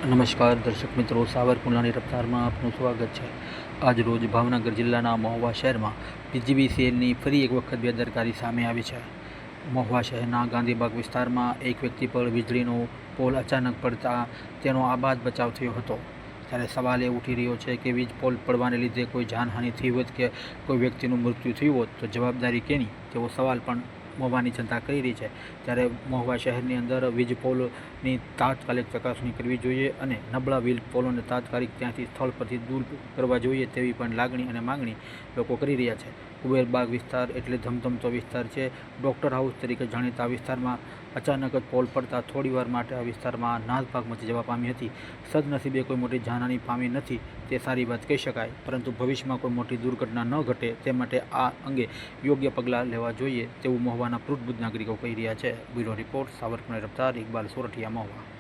નમસ્કાર દર્શક મિત્રો, સાવરકુંડલાની રફતારમાં આપનું સ્વાગત છે। આજ રોજ ભાવનગર જિલ્લાના મહુવા શહેરમાં પીજીવીસીએલની ફરી એક વખત બેદરકારી સામે આવી છે। મહુવા શહેરના ગાંધીબાગ વિસ્તારમાં એક વ્યક્તિ પર વીજળીનો પોલ અચાનક પડતા તેનો આબાદ બચાવ થયો હતો। ત્યારે સવાલ એ ઉઠી રહ્યો છે કે વીજ પોલ પડવાને લીધે કોઈ જાનહાનિ થઈ હોત કે કોઈ વ્યક્તિનું મૃત્યુ થયું હોત તો જવાબદારી કેની, તેવો સવાલ પણ મહુવાની જનતા કરી રહી છે। ત્યારે મહુવા શહેરની અંદર વીજ પોલની તાત્કાલિક ચકાસણી કરવી જોઈએ અને નબળા વીજ પોલોને તાત્કાલિક ત્યાંથી સ્થળ પરથી દૂર કરવા જોઈએ તેવી પણ લાગણી અને માગણી લોકો કરી રહ્યા છે। કુબેરબાગ વિસ્તાર એટલે ધમધમતો વિસ્તાર છે। ડૉક્ટર હાઉસ તરીકે જાણીતા આ વિસ્તારમાં અચાનક જ પોલ પડતા થોડીવાર માટે આ વિસ્તારમાં નાસભાગ મચી જવા પામી હતી। સદનસીબે કોઈ મોટી જાનહાનિ પામી નથી તે સારી વાત કહી શકાય, પરંતુ ભવિષ્યમાં કોઈ મોટી દુર્ઘટના ન ઘટે તે માટે આ અંગે યોગ્ય પગલાં લેવા જોઈએ તેવું મહુવાના પૃથ્વી નાગરિકો કહી રહ્યા છે। Bureau report, Savarkundla રફતાર, Iqbal Sorathiya, Mahuva.